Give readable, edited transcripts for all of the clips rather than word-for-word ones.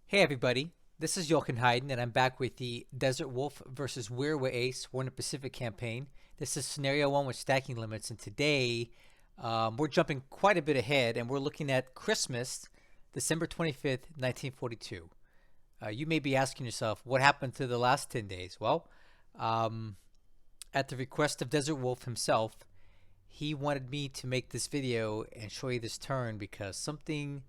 Hey everybody, this is Jochen Hayden, and I'm back with the DesertWolf versus Wirraway Ace War in the Pacific campaign. This is scenario 1 with stacking limits, and today we're jumping quite a bit ahead, and we're looking at Christmas, December 25th, 1942. You may be asking yourself, what happened to the last 10 days? Well, at the request of DesertWolf himself, he wanted me to make this video and show you this turn because something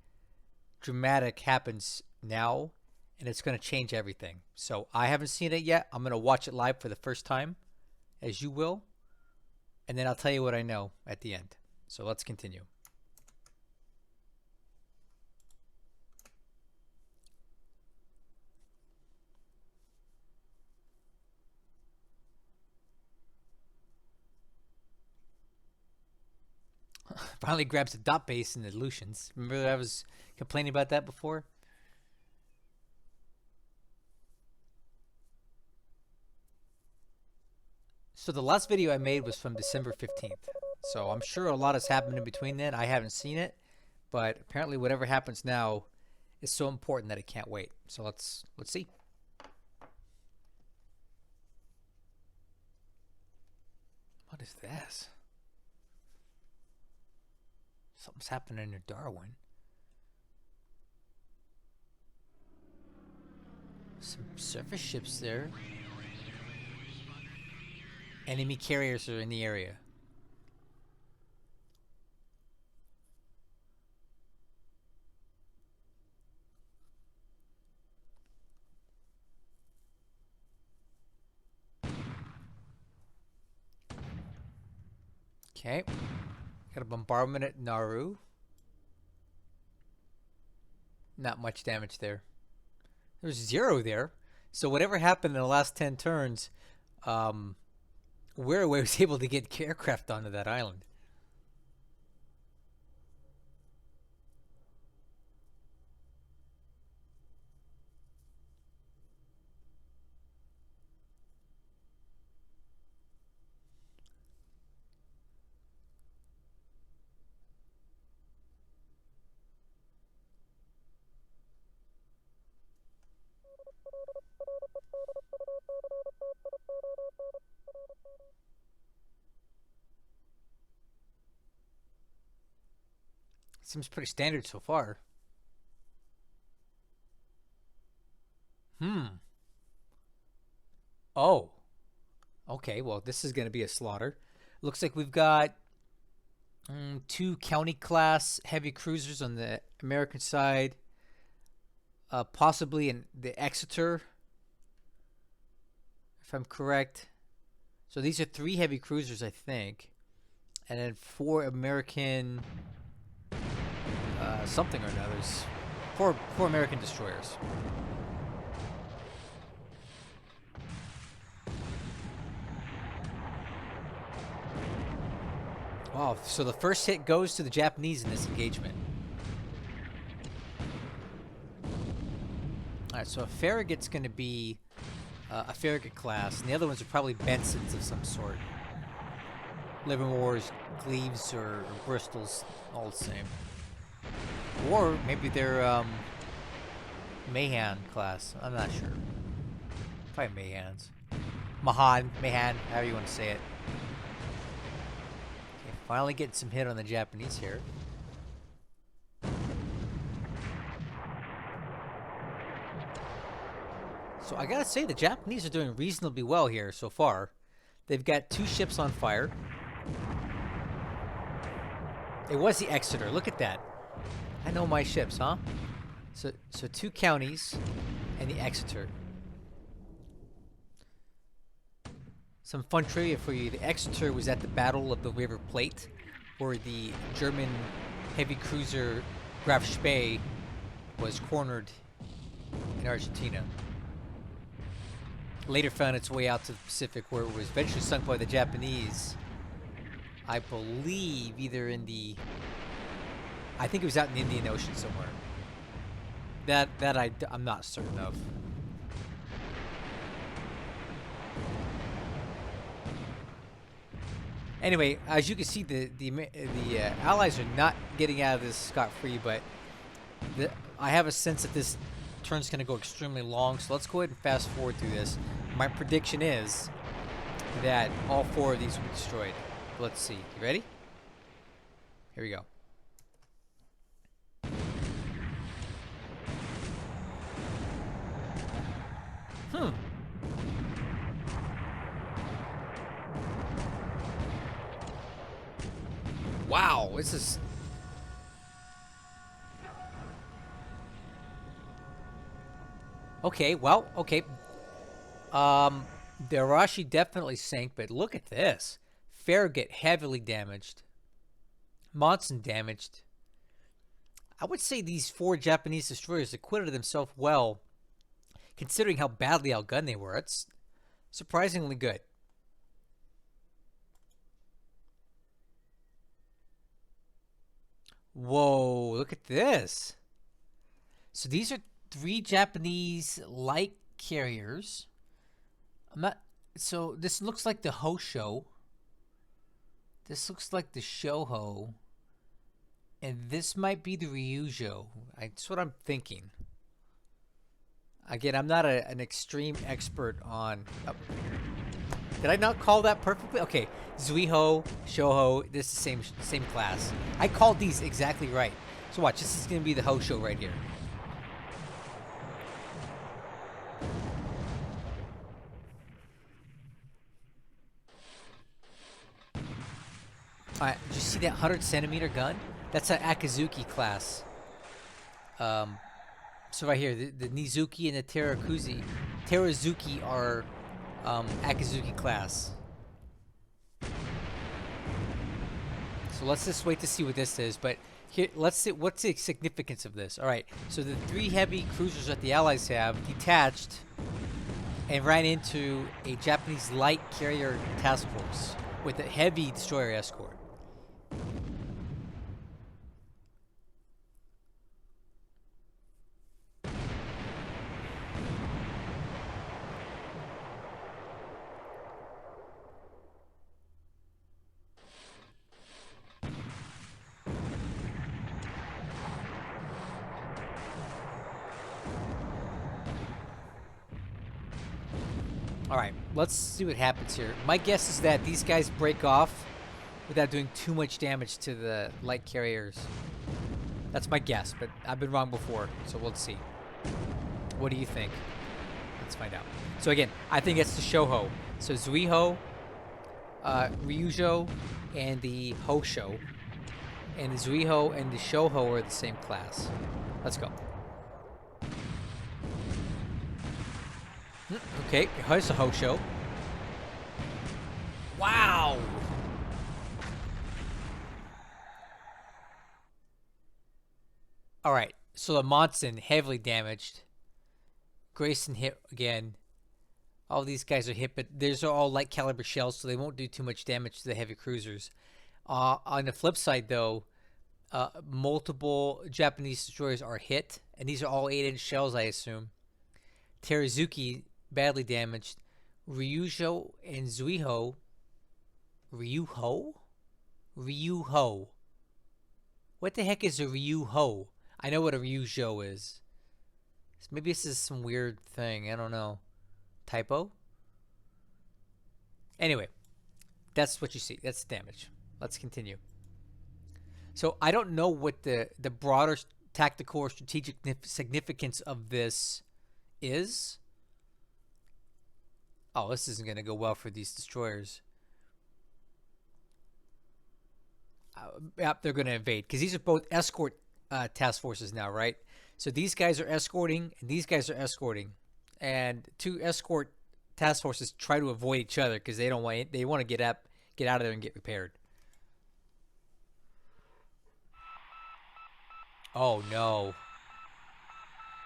dramatic happens now, and it's going to change everything. So I haven't seen it yet. I'm going to watch it live for the first time, as you will, and then I'll tell you what I know at the end. So let's continue. Finally grabs the dot base in the Lucians. Remember that I was complaining about that before? So the last video I made was from December 15th. So I'm sure a lot has happened in between then. I haven't seen it, but apparently whatever happens now is so important that it can't wait. So let's see. What is this? Something's happening in Darwin. Some surface ships there. Enemy carriers are in the area. Okay. Got a bombardment at Nauru. Not much damage there. There's 0 there. So whatever happened in the last 10 turns, Wirraway was able to get aircraft onto that island. Seems pretty standard so far. Oh. Okay, well, this is going to be a slaughter. Looks like we've got 2 county class heavy cruisers on the American side. Possibly in the Exeter, if I'm correct. So these are 3 heavy cruisers, I think. And then 4 American something or another's. 4 American destroyers. Wow, so the first hit goes to the Japanese in this engagement. Alright, so a Farragut's going to be a Farragut class, and the other ones are probably Bensons of some sort. Livermores, Cleves, or Bristols, all the same. Or maybe they're Mahan class. I'm not sure. Probably Mahans. Mahan, however you want to say it. Okay, finally getting some hit on the Japanese here. So I gotta say, the Japanese are doing reasonably well here so far. They've got 2 ships on fire. It was the Exeter. Look at that. I know my ships, huh? So 2 counties and the Exeter. Some fun trivia for you. The Exeter was at the Battle of the River Plate, where the German heavy cruiser Graf Spee was cornered in Argentina. Later found its way out to the Pacific, where it was eventually sunk by the Japanese. I believe either in the... I think it was out in the Indian Ocean somewhere. I'm not certain of. Anyway, as you can see, the Allies are not getting out of this scot-free, but I have a sense that this turn's going to go extremely long, so let's go ahead and fast forward through this. My prediction is that all 4 of these will be destroyed. Let's see. You ready? Here we go. Wow, this is... Okay, well, okay. The Arashi definitely sank, but look at this. Farragut heavily damaged. Monson damaged. I would say these 4 Japanese destroyers acquitted themselves well, considering how badly outgunned they were. It's surprisingly good. Whoa, look at this. So these are 3 Japanese light carriers. So this looks like the Hosho. This looks like the Shoho. And this might be the Ryujo. That's what I'm thinking. Again, I'm not an extreme expert on... Did I not call that perfectly? Okay, Zuiho, Shoho, this is the same class. I called these exactly right. So watch, this is going to be the Hosho right here. Alright, did you see that 100-centimeter gun? That's an Akazuki class. So right here, the Nizuki and the Terazuki are Akazuki class. So let's just wait to see what this is. But here, let's see what's the significance of this. All right, so the 3 heavy cruisers that the Allies have detached and ran into a Japanese light carrier task force with a heavy destroyer escort. Alright, let's see what happens here. My guess is that these guys break off without doing too much damage to the light carriers. That's my guess, but I've been wrong before, so we'll see. What do you think? Let's find out. So again, I think it's the Shoho. So Zuiho, Ryujo, and the Hosho. And the Zuiho and the Shoho are the same class. Let's go. Okay, here's the Hosho. Wow! Alright, so the Monson heavily damaged. Grayson hit again. All these guys are hit, but these are all light caliber shells, so they won't do too much damage to the heavy cruisers. On the flip side, though, multiple Japanese destroyers are hit, and these are all 8-inch shells, I assume. Terazuki badly damaged. Ryujo and Zuiho. Ryuho? What the heck is a Ryuho? I know what a Ryujo is. Maybe this is some weird thing. I don't know. Typo? Anyway, that's what you see. That's damage. Let's continue. So I don't know what the broader tactical or strategic significance of this is. Oh, this isn't going to go well for these destroyers. Yep, they're going to invade because these are both escort task forces now, right? So these guys are escorting and these guys are escorting, and 2 escort task forces try to avoid each other because they want to get out of there and get repaired. Oh no!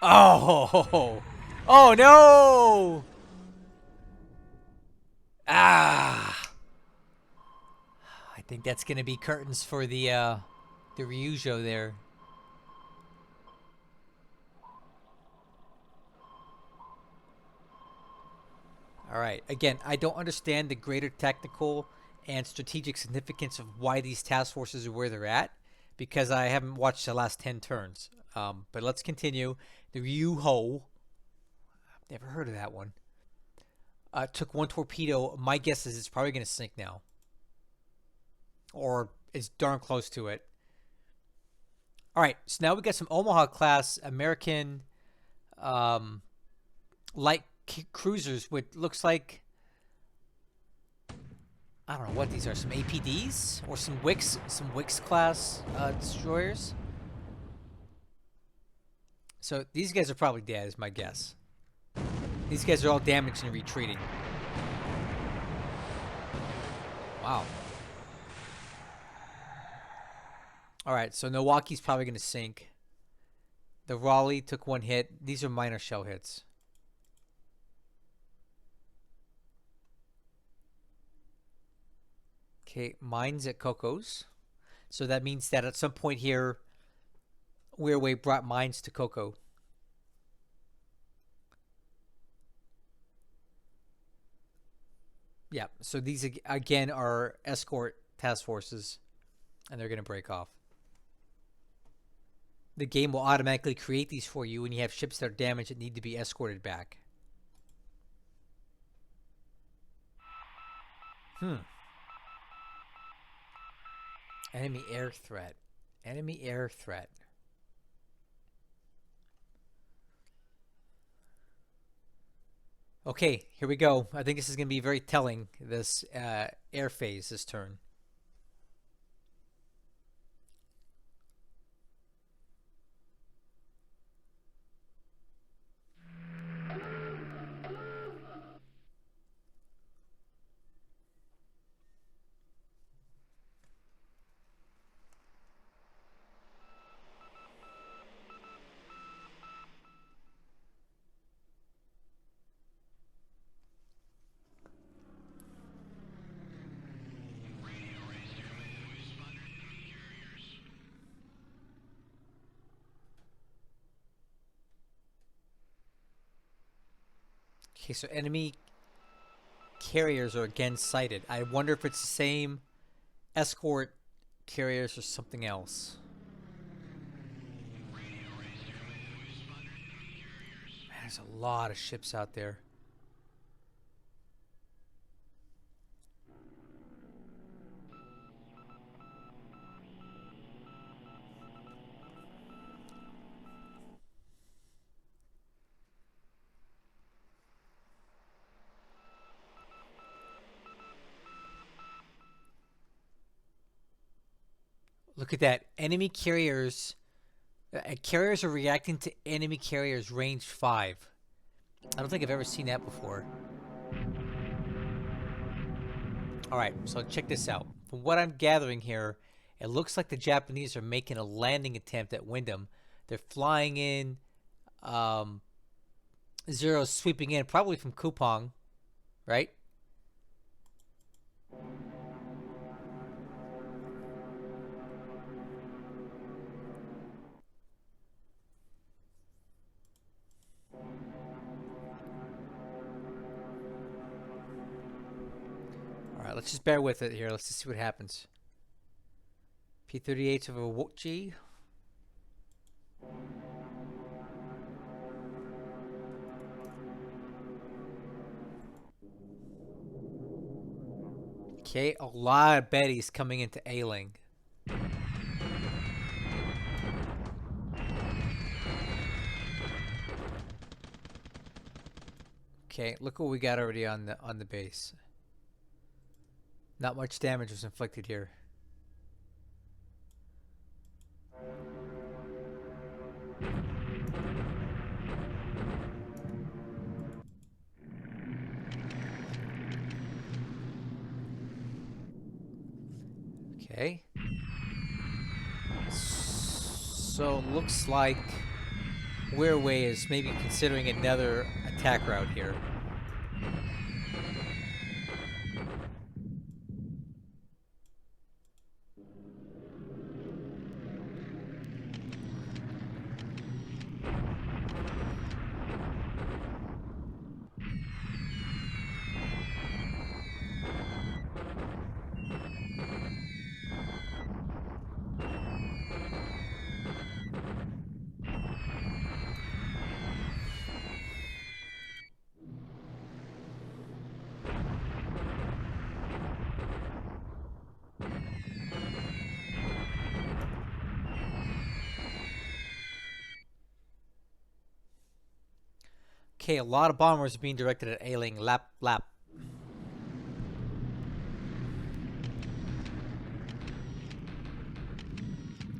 Oh! Oh no! Ah! I think that's gonna be curtains for the Ryujo there. All right. Again, I don't understand the greater technical and strategic significance of why these task forces are where they're at, because I haven't watched the last 10 turns. But let's continue. The Ryuho. I've never heard of that one. Took one torpedo. My guess is it's probably going to sink now. Or is darn close to it. All right, so now we got some Omaha class American light cruisers, which looks like, I don't know what these are, some APDs or some Wicks class destroyers. So these guys are probably dead, is my guess. These guys are all damaged and retreating. Wow. All right, so Milwaukee's probably going to sink. The Raleigh took one hit. These are minor shell hits. Okay, mines at Coco's. So that means that at some point here, Wirraway brought mines to Coco. Yeah, so these again are escort task forces, and they're going to break off. The game will automatically create these for you when you have ships that are damaged that need to be escorted back. Enemy air threat. Enemy air threat. Okay, here we go. I think this is going to be very telling, this air phase this turn. Okay, so enemy carriers are again sighted. I wonder if it's the same escort carriers or something else. Man, there's a lot of ships out there. Look at that. Enemy carriers. Carriers are reacting to enemy carriers range 5. I don't think I've ever seen that before. Alright, so check this out. From what I'm gathering here, it looks like the Japanese are making a landing attempt at Wyndham. They're flying in. Zero's sweeping in, probably from Kupang, right? Alright, let's just bear with it here. Let's just see what happens. P-38s over Wokji. Okay, a lot of Bettys coming into Ailing. Okay, look what we got already on the base. Not much damage was inflicted here. Okay. So looks like Wirraway is maybe considering another attack route here. Okay, a lot of bombers being directed at Ailing. Lap, lap.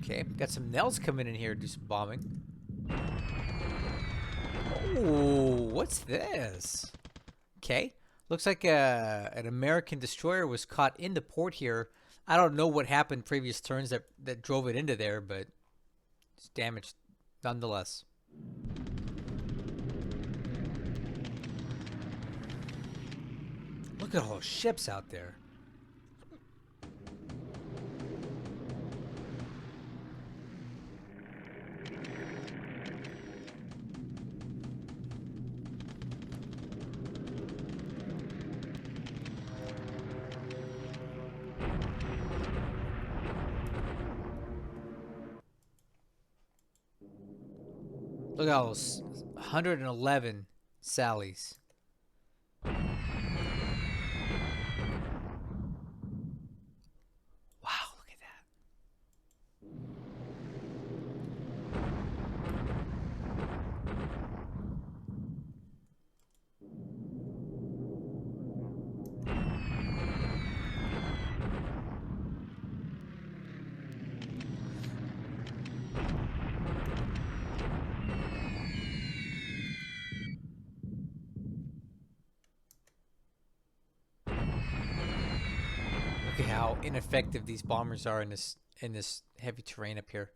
Okay, got some Nels coming in here to do some bombing. Oh, what's this? Okay, looks like an American destroyer was caught in the port here. I don't know what happened previous turns that drove it into there, but it's damaged nonetheless. Look at all those ships out there. Look at all those 111 Sallies. Wow, look at that. Look at how ineffective these bombers are in this heavy terrain up here.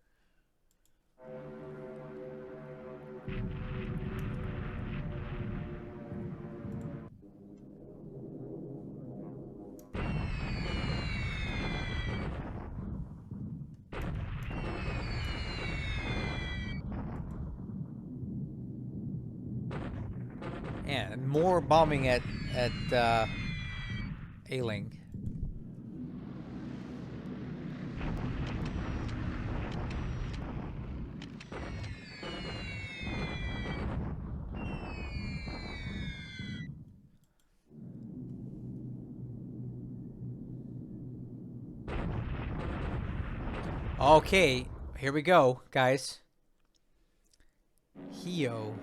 And more bombing at Ailing. Okay, here we go, guys. Hio.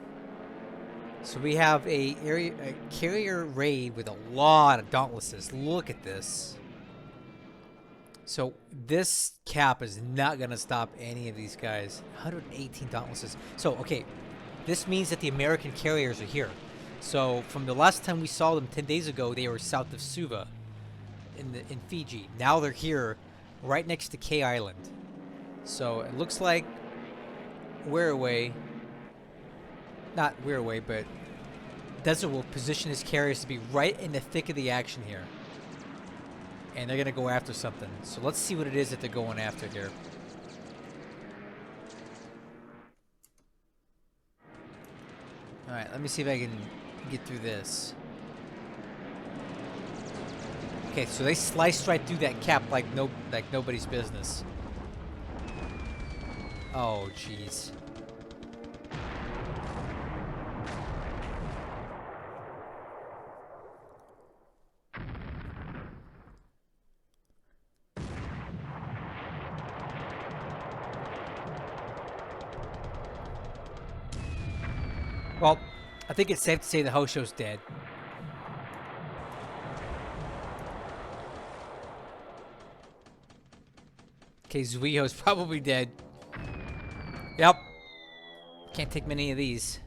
So we have a carrier raid with a lot of dauntlesses. Look at this. So this cap is not gonna stop any of these guys. 118 dauntlesses. So okay, this means that the American carriers are here. So from the last time we saw them 10 days ago, they were south of Suva in Fiji. Now they're here, right next to K Island. So it looks like Wirraway, not Wirraway, but DesertWolf position his carriers to be right in the thick of the action here. And they're going to go after something. So let's see what it is that they're going after here. Alright, let me see if I can get through this. Okay, so they sliced right through that cap like nobody's business. Oh, jeez. Well, I think it's safe to say the Hosho's dead. Okay, Zuiho's probably dead. Yep. Can't take many of these.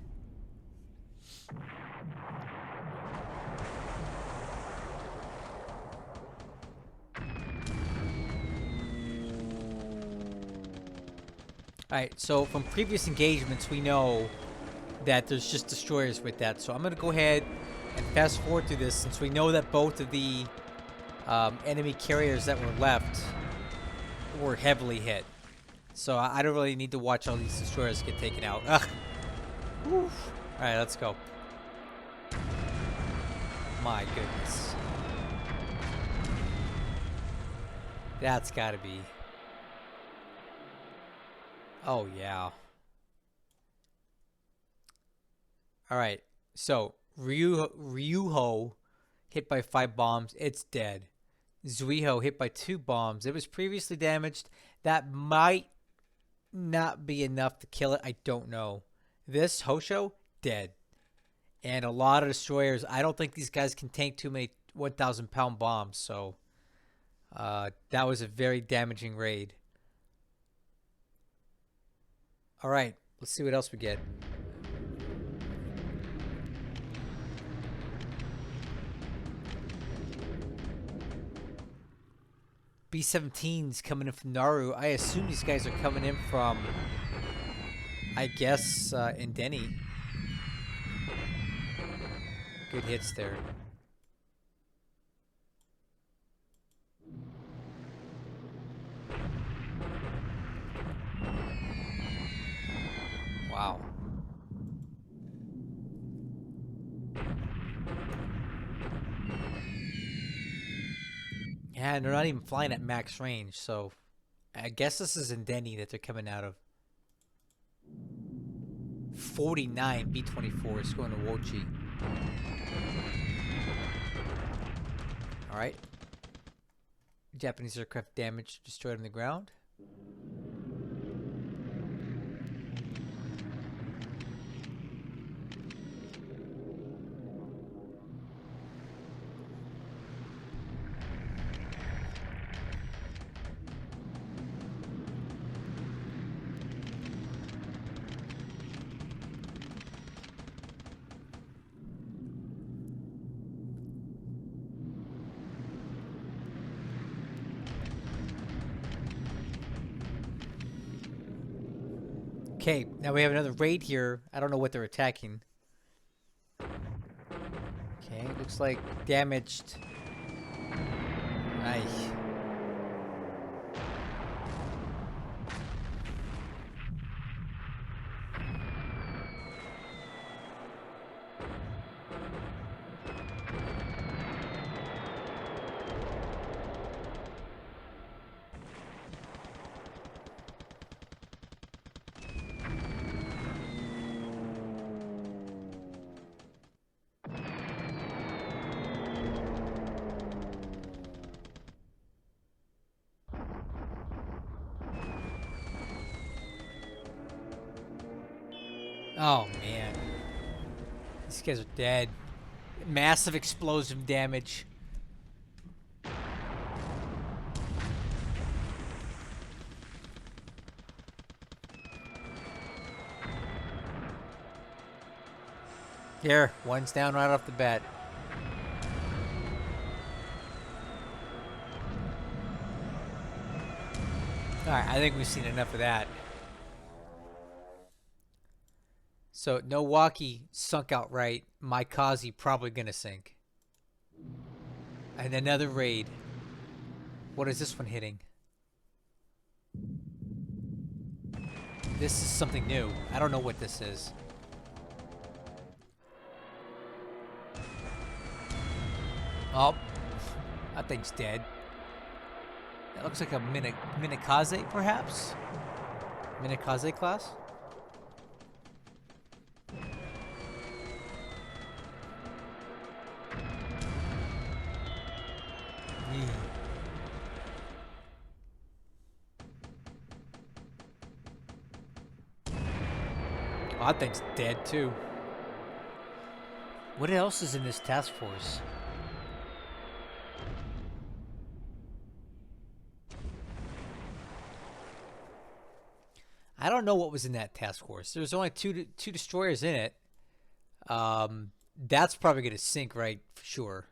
Alright, so from previous engagements, we know that there's just destroyers with that. So I'm going to go ahead and fast forward through this since we know that both of the enemy carriers that were left were heavily hit. So I don't really need to watch all these destroyers get taken out. Ugh. Alright, let's go. My goodness. That's gotta be... Oh, yeah. Alright, so Ryuho hit by 5 bombs. It's dead. Zuiho hit by 2 bombs. It was previously damaged. That might not be enough to kill it. I don't know. This Hosho, dead. and a lot of destroyers. I don't think these guys can tank too many 1,000-pound bombs, so that was a very damaging raid. All right, let's see what else we get. B-17's coming in from Nauru. I assume these guys are coming in from, I guess, Indeni. Good hits there. Wow. Yeah, and they're not even flying at max range, so I guess this is Indeni that they're coming out of. 49 B-24 is going to Wochi. Alright. Japanese aircraft damaged, destroyed on the ground. Okay, now we have another raid here. I don't know what they're attacking. Okay, looks like damaged. Nice. Oh, man. These guys are dead. Massive explosive damage. Here, one's down right off the bat. Alright, I think we've seen enough of that. So, Nowaki sunk outright. Maikaze probably gonna sink. And another raid. What is this one hitting? This is something new. I don't know what this is. Oh, that thing's dead. That looks like a Minakaze, perhaps? Minakaze class? Oh, that thing's dead too. What else is in this task force? I don't know what was in that task force. There was only two destroyers in it. That's probably gonna sink, right? For sure.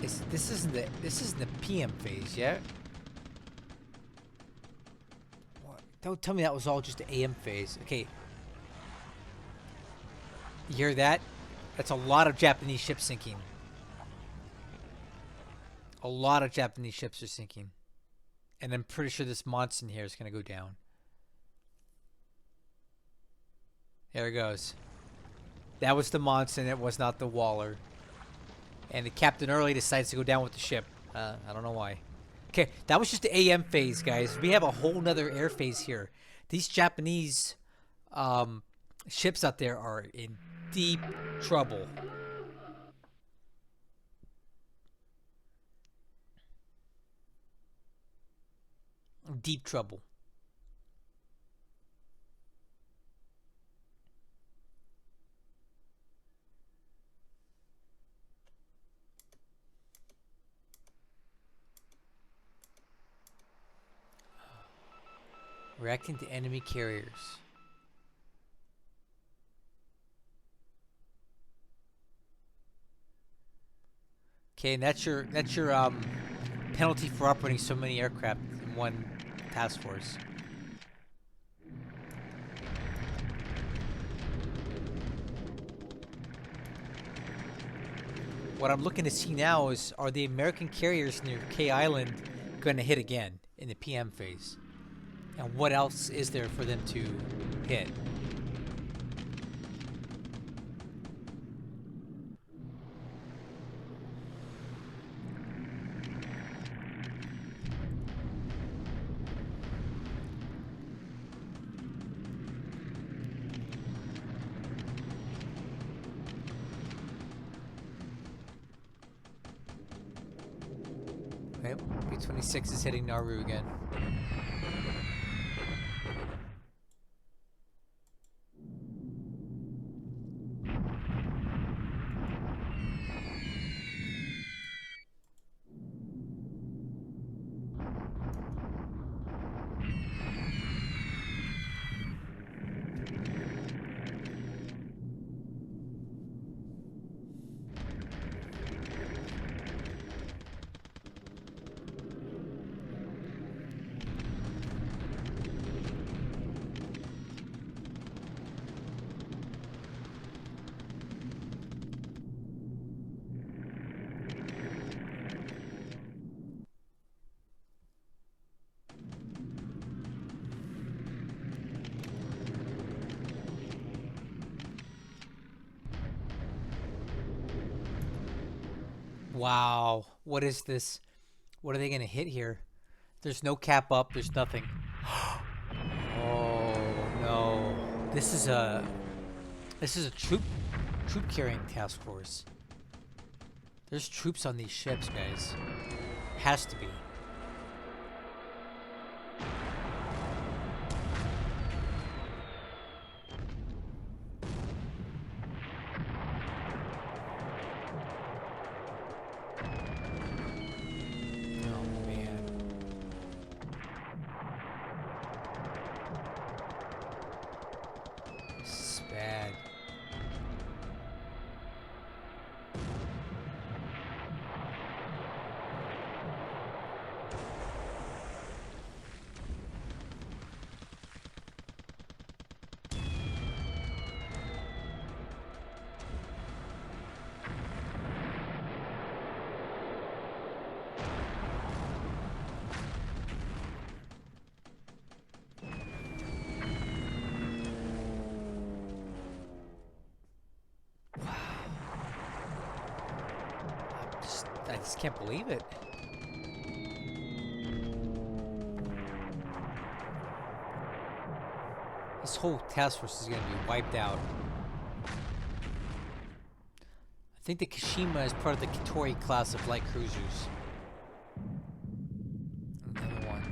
This isn't the PM phase yet. Don't tell me that was all just the AM phase. Okay. You hear that? That's a lot of Japanese ships sinking. A lot of Japanese ships are sinking. And I'm pretty sure this monson here is going to go down. There it goes. That was the monson. It was not the Waller. And the captain early decides to go down with the ship. I don't know why. Okay, that was just the AM phase, guys. We have a whole nother air phase here. These Japanese ships out there are in deep trouble. Deep trouble. Reacting to enemy carriers. Okay, and that's your penalty for operating so many aircraft in one task force. What I'm looking to see now is, are the American carriers near K Island going to hit again in the PM phase? And what else is there for them to hit? Okay, B-26 is hitting Nauru again. Wow, what is this? What are they going to hit here? There's no cap up, there's nothing. Oh no. This is a troop carrying task force. There's troops on these ships, guys. Has to be. Oh man. This is bad. I just can't believe it. This whole task force is going to be wiped out. I think the Kashima is part of the Kitori class of light cruisers. Another one.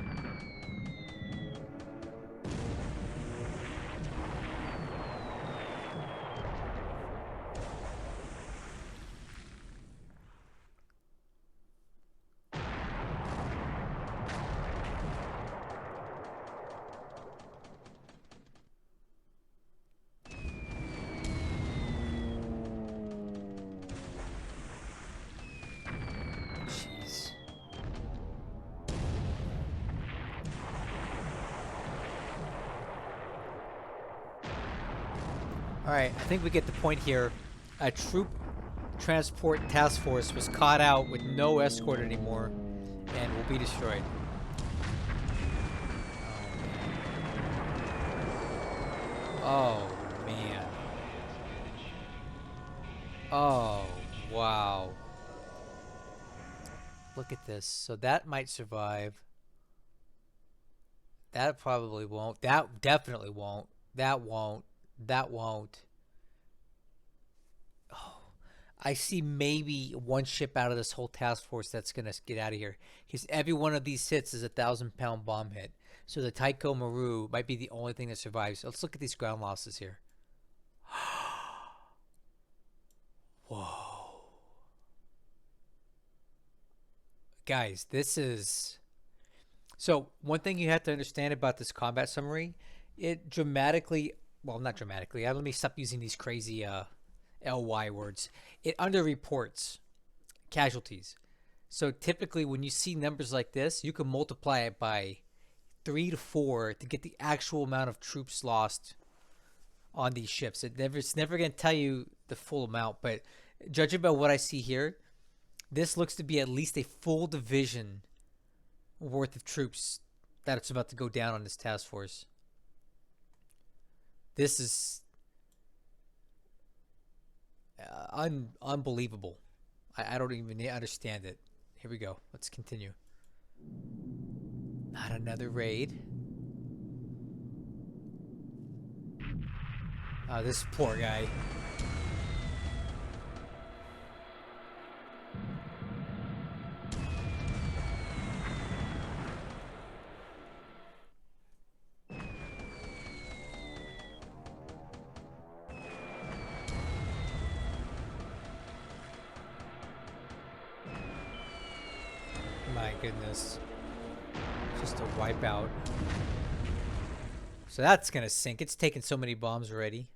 Jeez. Alright, I think we get the point here. A troop transport task force was caught out with no escort anymore and will be destroyed. Oh man. Oh wow. Look at this. So that might survive. That probably won't. That definitely won't. That won't. That won't. Oh, I see maybe one ship out of this whole task force that's going to get out of here. Because every one of these hits is a 1,000-pound bomb hit. So the Taiko Maru might be the only thing that survives. Let's look at these ground losses here. Whoa. Guys, this is So one thing you have to understand about this combat summary, it dramatically, well, not dramatically. Let me stop using these crazy ly words. It underreports casualties. So typically, when you see numbers like this, you can multiply it by 3 to 4 to get the actual amount of troops lost on these ships. It's never going to tell you the full amount, but judging by what I see here, this looks to be at least a full division worth of troops that it's about to go down on this task force. This is unbelievable. I don't even understand it. Here we go. Let's continue. Not another raid. Oh, this poor guy. My goodness. Just a wipeout. So that's gonna sink. It's taken so many bombs already.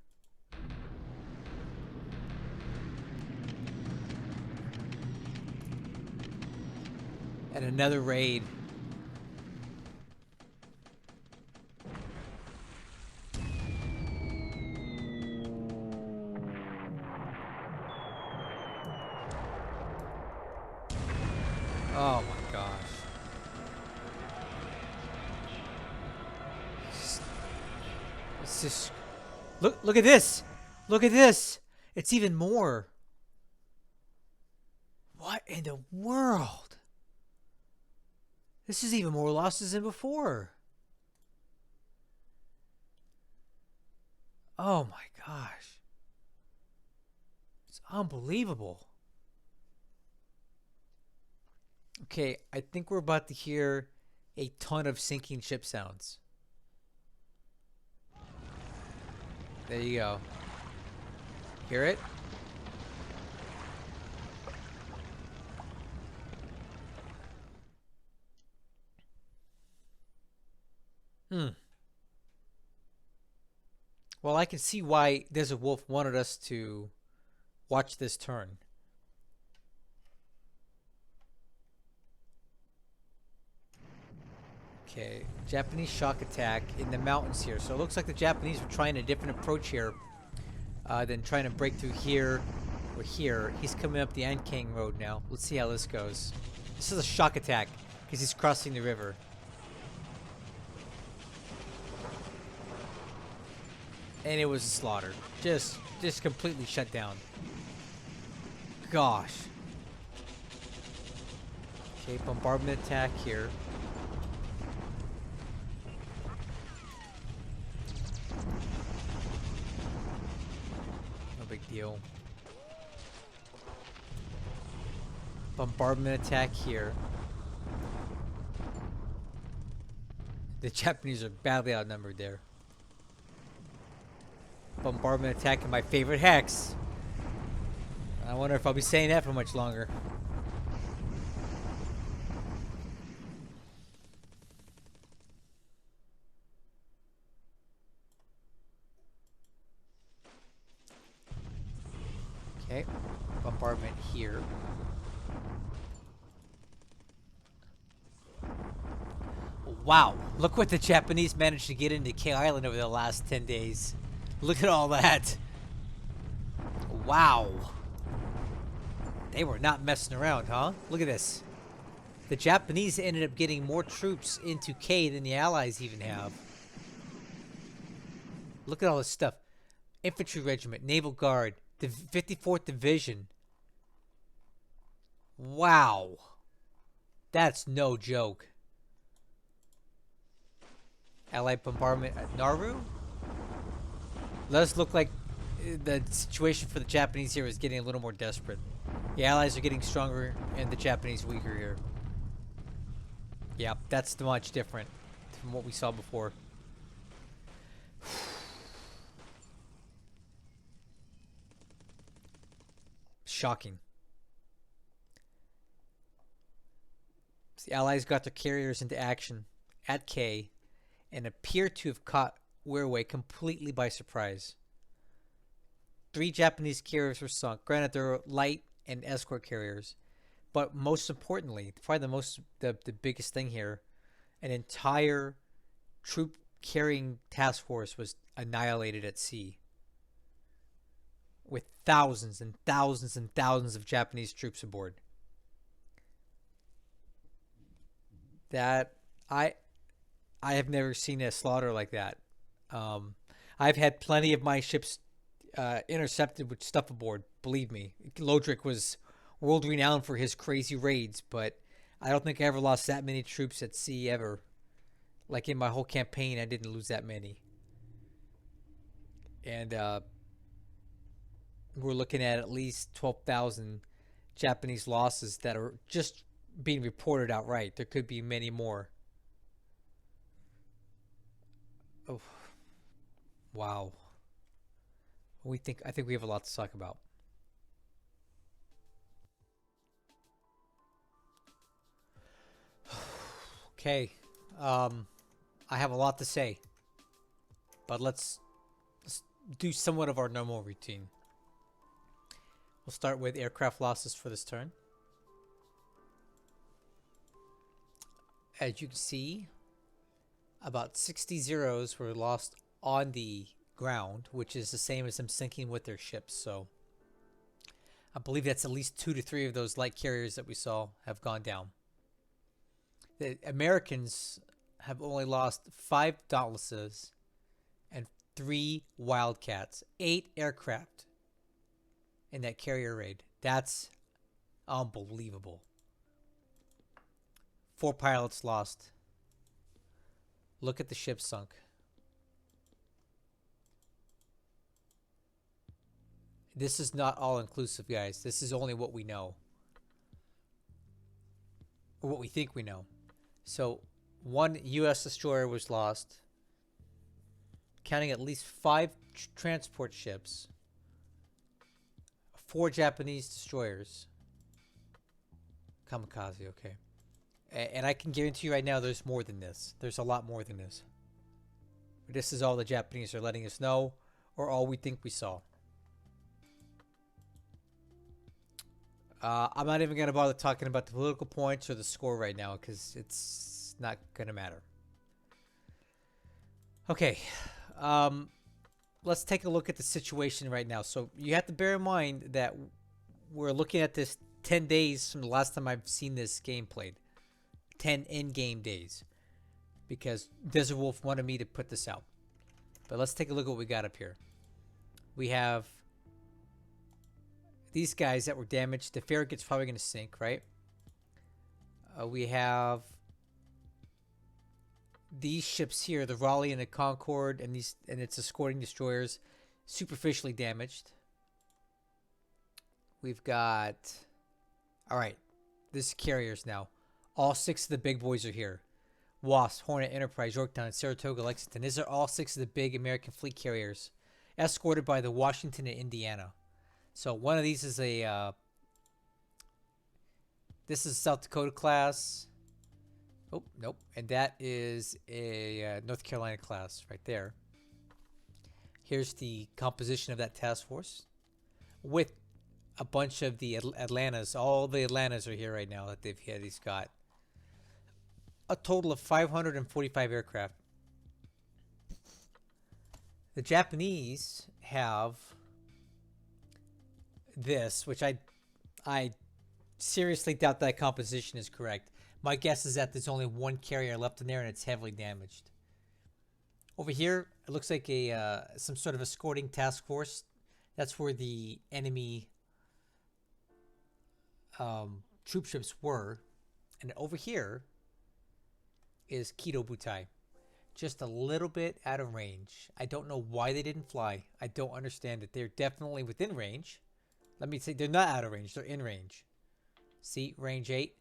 And another raid. Oh my gosh. It's just look at this. Look at this. It's even more. What in the world? This is even more losses than before. Oh my gosh. It's unbelievable. Okay, I think we're about to hear a ton of sinking ship sounds. There you go. Hear it? Well, I can see why DesertWolf wanted us to watch this turn. Okay, Japanese shock attack in the mountains here. So it looks like the Japanese were trying a different approach here than trying to break through here or here. He's coming up the Ankang Road now. Let's see how this goes. This is a shock attack because he's crossing the river. And it was a slaughter. Just completely shut down. Gosh. Okay, bombardment attack here. No big deal. Bombardment attack here. The Japanese are badly outnumbered there. Bombardment attack in my favorite hex. I wonder if I'll be saying that for much longer. Okay, bombardment here. Wow, look what the Japanese managed to get into K Island over the last 10 days. Look at all that. Wow. They were not messing around, huh? Look at this. The Japanese ended up getting more troops into K than the Allies even have. Look at all this stuff. Infantry Regiment, Naval Guard, the 54th Division. Wow. That's no joke. Allied bombardment at Nauru? Does look like the situation for the Japanese here is getting a little more desperate. The Allies are getting stronger and the Japanese weaker here. Yeah, that's much different from what we saw before. Shocking. The Allies got their carriers into action. at K and appear to have caught Wirraway completely by surprise. 3 Japanese carriers were sunk. Granted, they're light and escort carriers, but most importantly, probably the biggest thing here, an entire troop carrying task force was annihilated at sea, with thousands and thousands and thousands of Japanese troops aboard. That I have never seen a slaughter like that. I've had plenty of my ships intercepted with stuff aboard. Believe me, Lodric was world renowned for his crazy raids, but I don't think I ever lost that many troops at sea ever. Like in my whole campaign, I didn't lose that many. And we're looking at least 12,000 Japanese losses that are just being reported outright. There could be many more. Oh, wow. I think we have a lot to talk about. Okay. I have a lot to say, but let's do somewhat of our normal routine. We'll start with aircraft losses for this turn. As you can see, about 60 Zeros were lost on the ground, which is the same as them sinking with their ships. So I believe that's at least 2 to 3 of those light carriers that we saw have gone down. The Americans have only lost 5 Dauntlesses and 3 Wildcats, 8 aircraft in that carrier raid. That's unbelievable. 4 pilots lost. Look at the ship sunk. This is not all inclusive, guys. This is only what we know, or what we think we know. So 1 U.S. destroyer was lost, counting at least 5 transport ships, 4 Japanese destroyers. Kamikaze, okay. And I can guarantee you right now there's more than this. There's a lot more than this. But this is all the Japanese are letting us know, or all we think we saw. I'm not even going to bother talking about the political points or the score right now, because it's not going to matter. Okay. Let's take a look at the situation right now. So you have to bear in mind that we're looking at this 10 days from the last time I've seen this game played. 10 in-game days. Because DesertWolf wanted me to put this out. But let's take a look at what we got up here. We have these guys that were damaged. The Farragut's probably going to sink, right? We have these ships here, the Raleigh and the Concorde, and its escorting destroyers, superficially damaged. We've got, all right, this is carriers now. All 6 of the big boys are here. Wasp, Hornet, Enterprise, Yorktown, Saratoga, Lexington. These are all 6 of the big American fleet carriers, escorted by the Washington and Indiana. So one of these is this is South Dakota class. Oh, nope. And that is a North Carolina class right there. Here's the composition of that task force with a bunch of the Atlantas. All the Atlantas are here right now that he's got. A total of 545 aircraft. The Japanese have this, which I seriously doubt that composition is correct. My guess is that there's only 1 carrier left in there and it's heavily damaged. Over here, it looks like some sort of escorting task force. That's where the enemy troop ships were. And over here is Kido Butai. Just a little bit out of range. I don't know why they didn't fly. I don't understand it. They're definitely within range. Let me say they're not out of range. They're in range. See, range 8.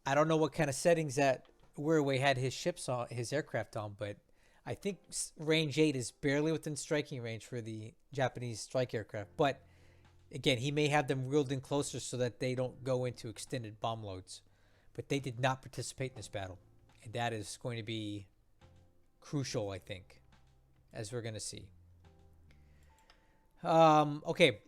I don't know what kind of settings that Wirraway had his ships on, his aircraft on, but I think range 8 is barely within striking range for the Japanese strike aircraft. But again, he may have them wheeled in closer so that they don't go into extended bomb loads. But they did not participate in this battle. And that is going to be crucial, I think, as we're going to see. Okay.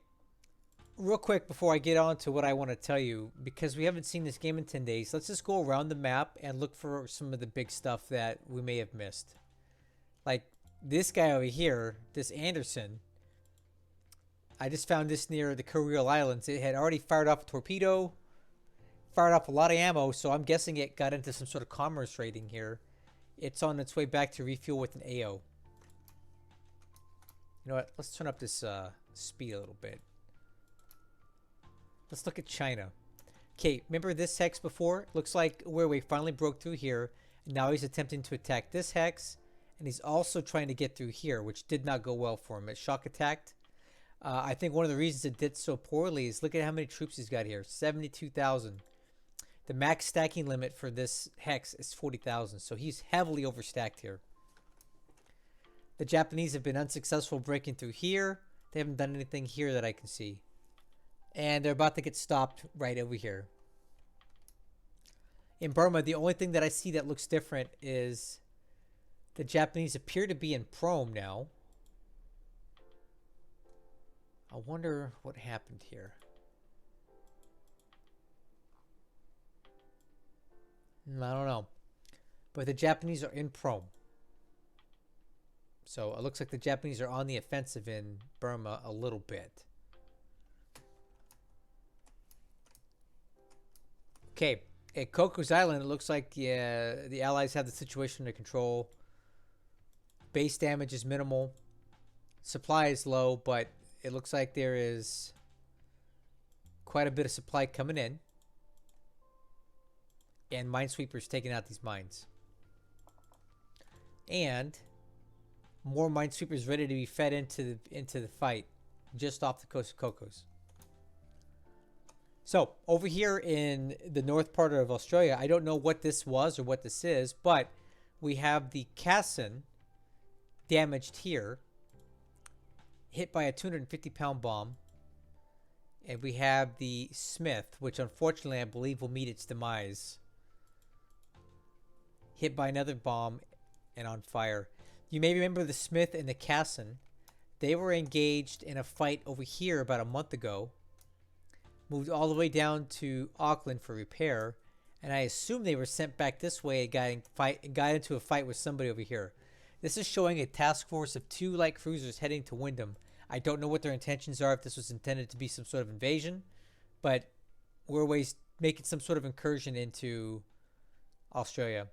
Real quick before I get on to what I want to tell you, because we haven't seen this game in 10 days, let's just go around the map and look for some of the big stuff that we may have missed. Like this guy over here, this Anderson. I just found this near the Kuriel Islands. It had already fired off a torpedo, fired off a lot of ammo, so I'm guessing it got into some sort of commerce raiding here. It's on its way back to refuel with an AO. You know what? Let's turn up this speed a little bit. Let's look at China. Okay, remember this hex before? Looks like Wirraway finally broke through here. And now he's attempting to attack this hex. And he's also trying to get through here, which did not go well for him. It shock attacked. I think one of the reasons it did so poorly is look at how many troops he's got here. 72,000. The max stacking limit for this hex is 40,000. So he's heavily overstacked here. The Japanese have been unsuccessful breaking through here. They haven't done anything here that I can see. And they're about to get stopped right over here. In Burma, the only thing that I see that looks different is the Japanese appear to be in Prome now. I wonder what happened here. I don't know. But the Japanese are in Prome. So it looks like the Japanese are on the offensive in Burma a little bit. Okay, at Koko's Island, it looks like the Allies have the situation under control. Base damage is minimal. Supply is low, but it looks like there is quite a bit of supply coming in. And minesweepers taking out these mines. And more minesweepers ready to be fed into the fight just off the coast of Koko's. So, over here in the north part of Australia, I don't know what this was or what this is, but we have the Cassin damaged here, hit by a 250-pound bomb. And we have the Smith, which unfortunately I believe will meet its demise, hit by another bomb and on fire. You may remember the Smith and the Cassin. They were engaged in a fight over here about a month ago. Moved all the way down to Auckland for repair, and I assume they were sent back this way and got into a fight with somebody over here. This is showing a task force of 2 light cruisers heading to Wyndham. I don't know what their intentions are, if this was intended to be some sort of invasion, but we're always making some sort of incursion into Australia.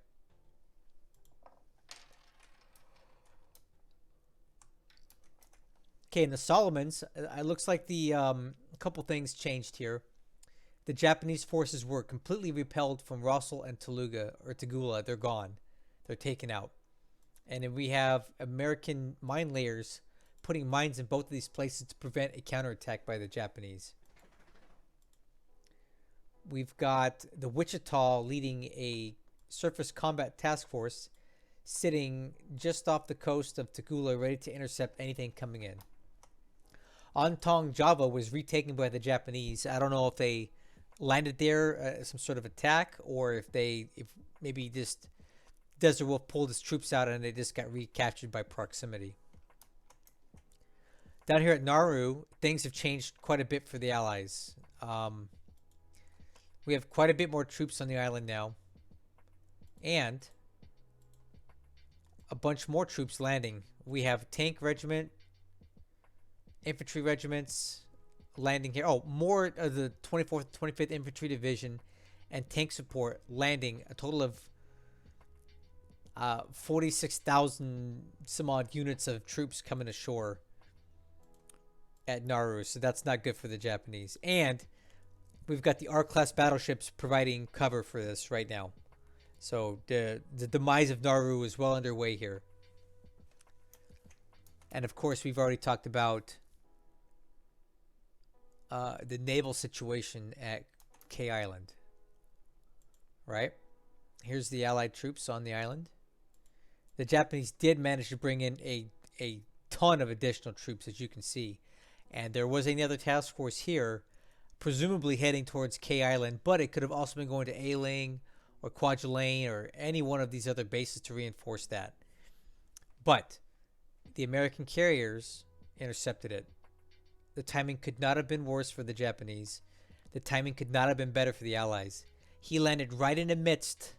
Okay, in the Solomons, it looks like the a couple things changed here. The Japanese forces were completely repelled from Russell and Tagula. They're gone. They're taken out. And then we have American mine layers putting mines in both of these places to prevent a counterattack by the Japanese. We've got the Wichita leading a surface combat task force sitting just off the coast of Tagula, ready to intercept anything coming in. Ontong Java was retaken by the Japanese. I don't know if they landed there, some sort of attack, or if maybe just DesertWolf pulled his troops out and they just got recaptured by proximity. Down here at Nauru, things have changed quite a bit for the Allies. We have quite a bit more troops on the island now, and a bunch more troops landing. We have tank regiment, infantry regiments landing here. Oh, more of the 24th, 25th Infantry Division and tank support landing. A total of 46,000 some odd units of troops coming ashore at Nauru. So that's not good for the Japanese. And we've got the R-class battleships providing cover for this right now. So the demise of Nauru is well underway here. And of course, we've already talked about the naval situation at K Island. Right? Here's the Allied troops on the island. The Japanese did manage to bring in a ton of additional troops, as you can see. And there was another task force here, presumably heading towards K Island, but it could have also been going to Ailing or Kwajalein or any one of these other bases to reinforce that. But the American carriers intercepted it. The timing could not have been worse for the Japanese. The timing could not have been better for the Allies. He landed right in the midst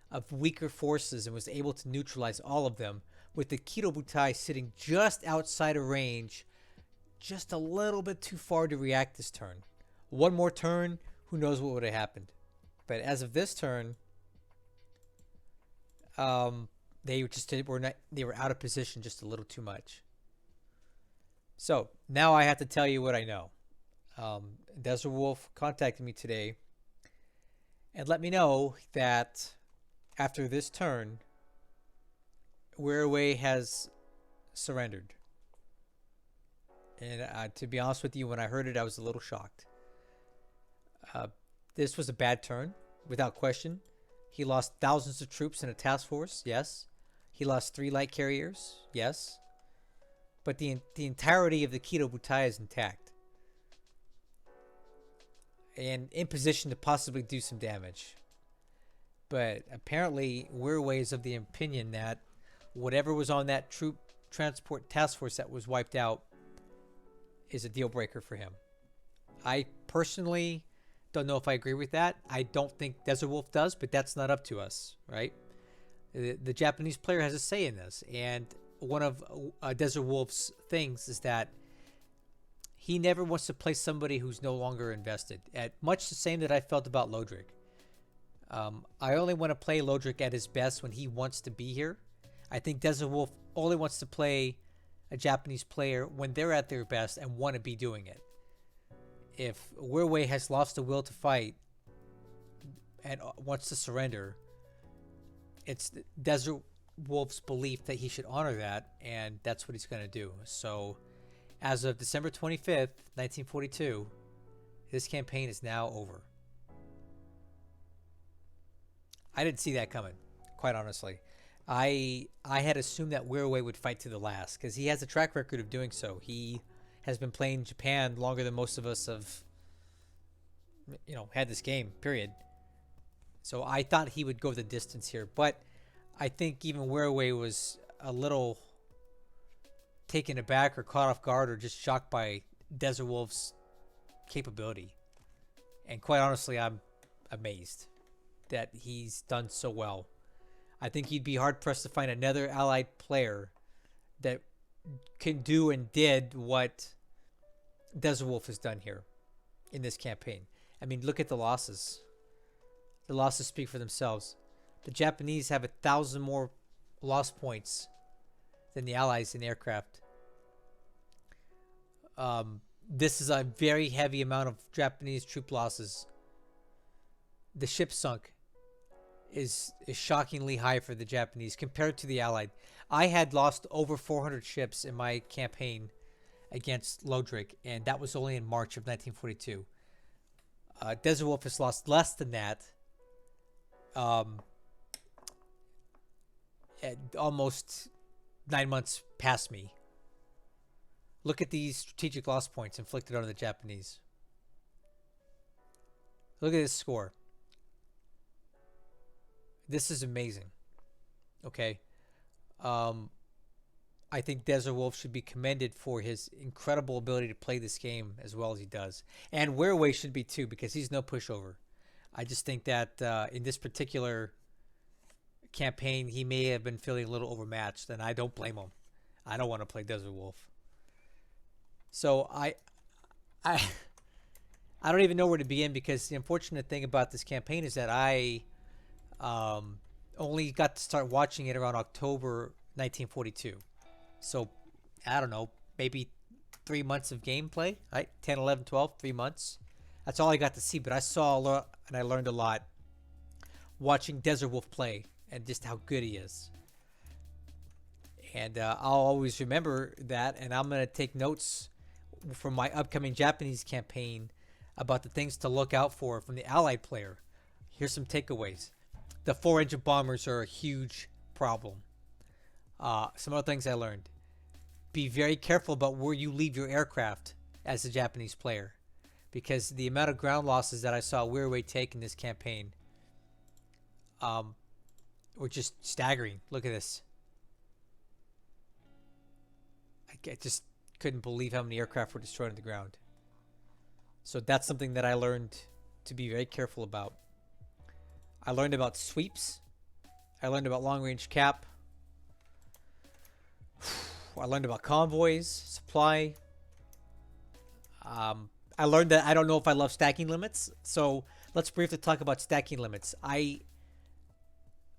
of weaker forces and was able to neutralize all of them, with the Kido Butai sitting just outside of range, just a little bit too far to react this turn. One more turn, who knows what would have happened. But as of this turn, they were out of position just a little too much. So now I have to tell you what I know. DesertWolf contacted me today and let me know that after this turn, Wirraway has surrendered. And to be honest with you, when I heard it, I was a little shocked. This was a bad turn, without question. He lost thousands of troops in a task force, yes. He lost 3 light carriers, yes. But the entirety of the Kido Butai is intact. And in position to possibly do some damage. But apparently, Wirraway is of the opinion that whatever was on that troop transport task force that was wiped out is a deal breaker for him. I personally don't know if I agree with that. I don't think DesertWolf does, but that's not up to us, right? The Japanese player has a say in this. And one of DesertWolf's things is that he never wants to play somebody who's no longer invested. At much the same that I felt about Lodric. I only want to play Lodric at his best when he wants to be here. I think DesertWolf only wants to play a Japanese player when they're at their best and want to be doing it. If Wirraway has lost the will to fight and wants to surrender, it's DesertWolf's belief that he should honor that, and that's what he's going to do. So, as of December 25th, 1942, this campaign is now over. I didn't see that coming, quite honestly. I had assumed that Wirraway would fight to the last because he has a track record of doing so. He has been playing Japan longer than most of us have, had this game, period. So I thought he would go the distance here, but I think even Wirraway was a little taken aback or caught off guard or just shocked by DesertWolf's capability. And quite honestly, I'm amazed that he's done so well. I think he'd be hard-pressed to find another allied player that can do and did what DesertWolf has done here in this campaign. I mean, look at the losses. The losses speak for themselves. The Japanese have 1,000 more loss points than the Allies in aircraft. This is a very heavy amount of Japanese troop losses. The ship sunk is shockingly high for the Japanese compared to the Allied. I had lost over 400 ships in my campaign against Lodric, and that was only in March of 1942. DesertWolf has lost less than that. Almost 9 months past me. Look at these strategic loss points inflicted on the Japanese. Look at this score. This is amazing. Okay. I think DesertWolf should be commended for his incredible ability to play this game as well as he does. And Wirraway should be too, because he's no pushover. I just think that in this particular campaign, he may have been feeling a little overmatched, and I don't blame him. I don't want to play DesertWolf. So I don't even know where to begin, because the unfortunate thing about this campaign is that I only got to start watching it around October 1942. So, I don't know, maybe 3 months of gameplay, right? 10, 11, 12, 3 months. That's all I got to see, but I saw a lot and I learned a lot watching DesertWolf play and just how good he is. And I'll always remember that, and I'm going to take notes from my upcoming Japanese campaign about the things to look out for from the Allied player. Here's some takeaways. The 4-engine bombers are a huge problem. Some other things I learned. Be very careful about where you leave your aircraft as a Japanese player, because the amount of ground losses that I saw Wirraway take in this campaign um, were just staggering. Look at this. I just couldn't believe how many aircraft were destroyed on the ground. So that's something that I learned to be very careful about. I learned about sweeps. I learned about long-range cap. I learned about convoys, supply. I learned that I don't know if I love stacking limits. So let's briefly talk about stacking limits.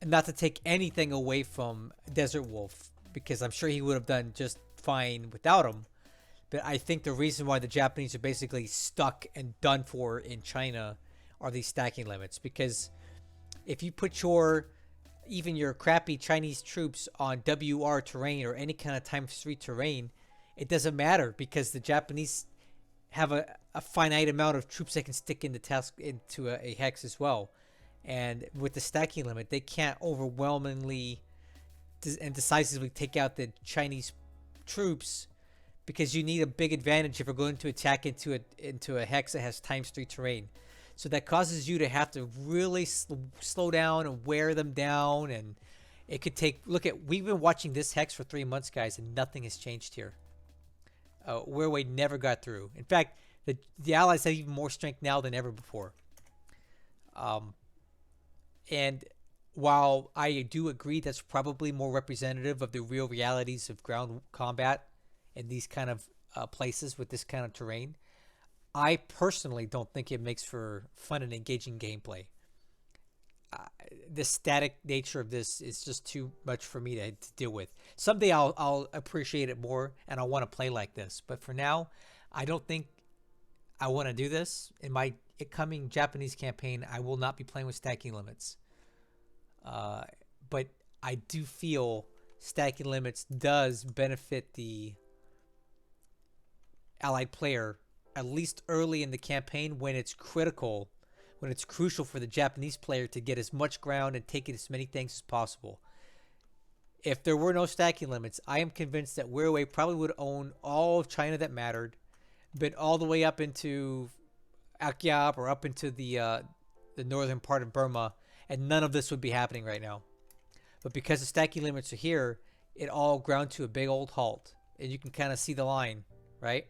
Not to take anything away from DesertWolf, because I'm sure he would have done just fine without them. But I think the reason why the Japanese are basically stuck and done for in China are these stacking limits. Because if you put even your crappy Chinese troops on WR terrain or any kind of ×3 terrain, it doesn't matter, because the Japanese have a finite amount of troops that can stick into a hex as well. And with the stacking limit, they can't overwhelmingly and decisively take out the Chinese troops, because you need a big advantage if you're going to attack into a hex that has ×3 terrain. So that causes you to have to really slow down and wear them down, and it could take. We've been watching this hex for 3 months, guys, and nothing has changed here. Wirraway never got through. In fact, the Allies have even more strength now than ever before. And while I do agree that's probably more representative of the real realities of ground combat in these kind of places with this kind of terrain, I personally don't think it makes for fun and engaging gameplay. The static nature of this is just too much for me to deal with. Someday I'll appreciate it more and I'll want to play like this. But for now, I don't think I want to do this. In my coming Japanese campaign, I will not be playing with stacking limits. But I do feel stacking limits does benefit the allied player, at least early in the campaign, when it's critical, when it's crucial for the Japanese player to get as much ground and take as many things as possible. If there were no stacking limits, I am convinced that Wirraway probably would own all of China that mattered, but all the way up into Akyab or up into the northern part of Burma, and none of this would be happening right now. But because the stacking limits are here, it all ground to a big old halt, and you can kind of see the line, right?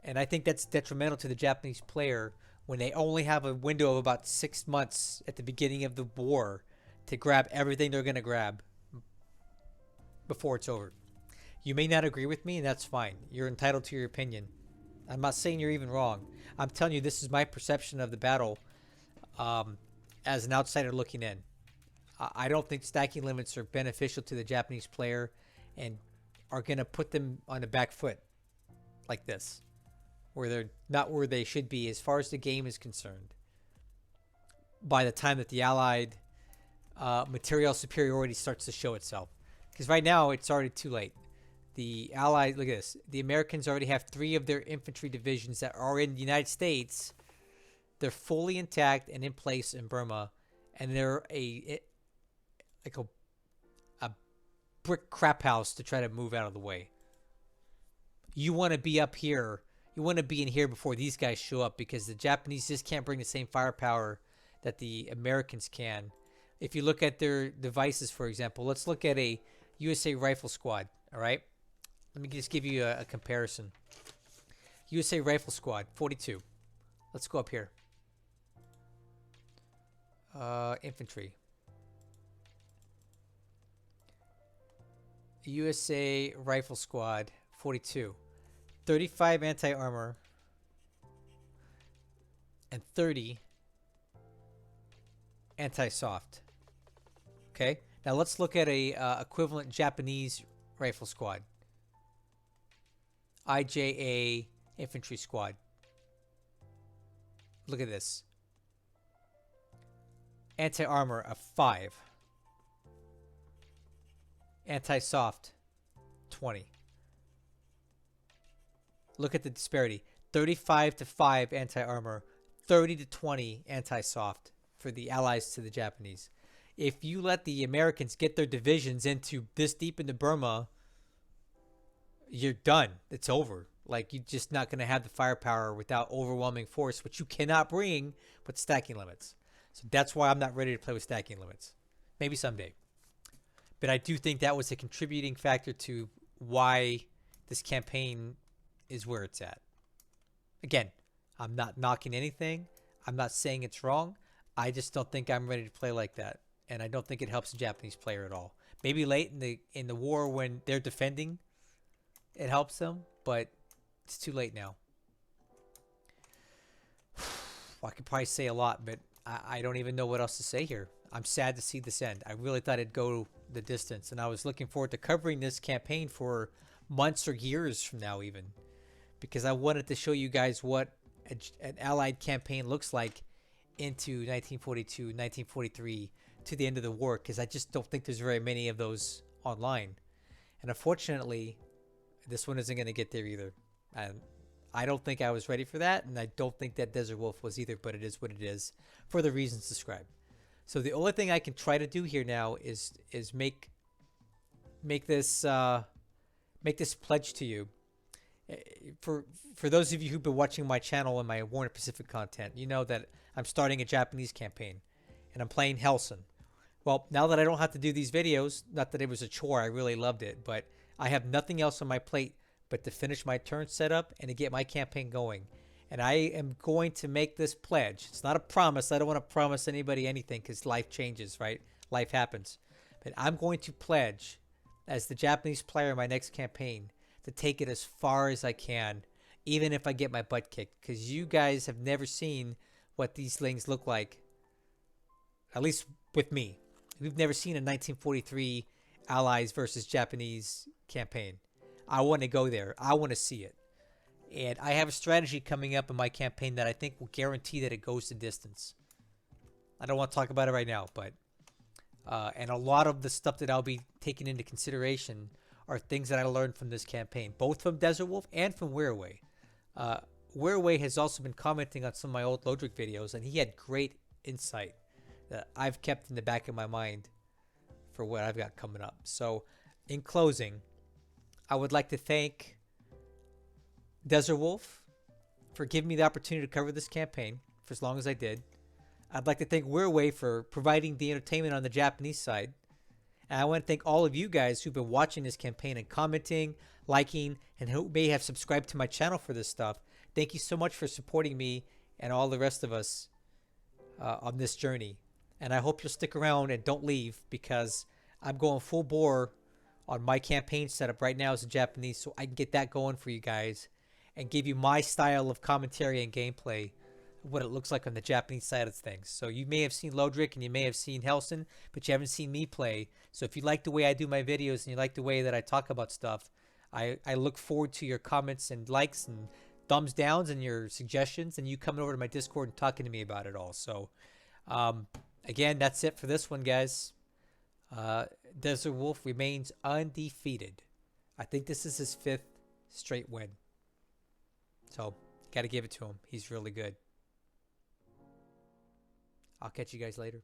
And I think that's detrimental to the Japanese player when they only have a window of about 6 months at the beginning of the war to grab everything they're going to grab before it's over. You may not agree with me, and that's fine. You're entitled to your opinion. I'm not saying you're even wrong. I'm telling you, this is my perception of the battle as an outsider looking in. I don't think stacking limits are beneficial to the Japanese player and are going to put them on the back foot like this, where they're not where they should be as far as the game is concerned by the time that the Allied material superiority starts to show itself. Because right now, it's already too late. The Allies, look at this. The Americans already have 3 of their infantry divisions that are in the United States. They're fully intact and in place in Burma. And they're a brick crap house to try to move out of the way. You want to be up here. You want to be in here before these guys show up, because the Japanese just can't bring the same firepower that the Americans can. If you look at their devices, for example, let's look at a USA Rifle Squad, all right? Let me just give you a comparison. USA Rifle Squad, 42. Let's go up here. Infantry. USA Rifle Squad, 42. 35 anti-armor and 30 anti-soft. Okay, now let's look at a equivalent Japanese rifle squad. IJA infantry squad. Look at this. Anti-armor of 5. Anti-soft 20. Look at the disparity. 35 to 5 anti-armor, 30 to 20 anti-soft for the allies to the Japanese. If you let the Americans get their divisions into this deep into Burma, you're done. It's over. Like, you're just not going to have the firepower without overwhelming force, which you cannot bring with stacking limits. So that's why I'm not ready to play with stacking limits. Maybe someday. But I do think that was a contributing factor to why this campaign is where it's at. Again, I'm not knocking anything. I'm not saying it's wrong. I just don't think I'm ready to play like that. And I don't think it helps the Japanese player at all. Maybe late in the war when they're defending, it helps them, but it's too late now. Well, I could probably say a lot, but I don't even know what else to say here. I'm sad to see this end. I really thought it'd go the distance, and I was looking forward to covering this campaign for months or years from now even, because I wanted to show you guys what an allied campaign looks like into 1942, 1943, to the end of the war, because I just don't think there's very many of those online. And unfortunately, this one isn't going to get there either. And I don't think I was ready for that, and I don't think that DesertWolf was either, but it is what it is for the reasons described. So the only thing I can try to do here now is make this pledge to you. For those of you who've been watching my channel and my Warner Pacific content, you know that I'm starting a Japanese campaign, and I'm playing Helson. Well, now that I don't have to do these videos, not that it was a chore, I really loved it, but I have nothing else on my plate but to finish my turn setup and to get my campaign going. And I am going to make this pledge. It's not a promise. I don't want to promise anybody anything because life changes, right? Life happens. But I'm going to pledge, as the Japanese player in my next campaign, to take it as far as I can, even if I get my butt kicked. Because you guys have never seen what these things look like, at least with me. We've never seen a 1943 Allies versus Japanese campaign. I want to go there. I want to see it. And I have a strategy coming up in my campaign that I think will guarantee that it goes the distance. I don't want to talk about it right now, but and a lot of the stuff that I'll be taking into consideration are things that I learned from this campaign, both from DesertWolf and from Wirraway. Wirraway has also been commenting on some of my old Lodric videos, and he had great insight that I've kept in the back of my mind for what I've got coming up. So, in closing, I would like to thank DesertWolf for giving me the opportunity to cover this campaign for as long as I did. I'd like to thank Wirraway for providing the entertainment on the Japanese side. And I want to thank all of you guys who've been watching this campaign and commenting, liking, and who may have subscribed to my channel for this stuff. Thank you so much for supporting me and all the rest of us on this journey. And I hope you'll stick around and don't leave, because I'm going full bore on my campaign setup right now as a Japanese, so I can get that going for you guys and give you my style of commentary and gameplay, what it looks like on the Japanese side of things. So you may have seen Lodric and you may have seen Helson, but you haven't seen me play. So if you like the way I do my videos and you like the way that I talk about stuff, I look forward to your comments and likes and thumbs downs and your suggestions, and you coming over to my Discord and talking to me about it all. So again, that's it for this one, guys. DesertWolf remains undefeated. I think this is his 5th straight win. So, got to give it to him. He's really good. I'll catch you guys later.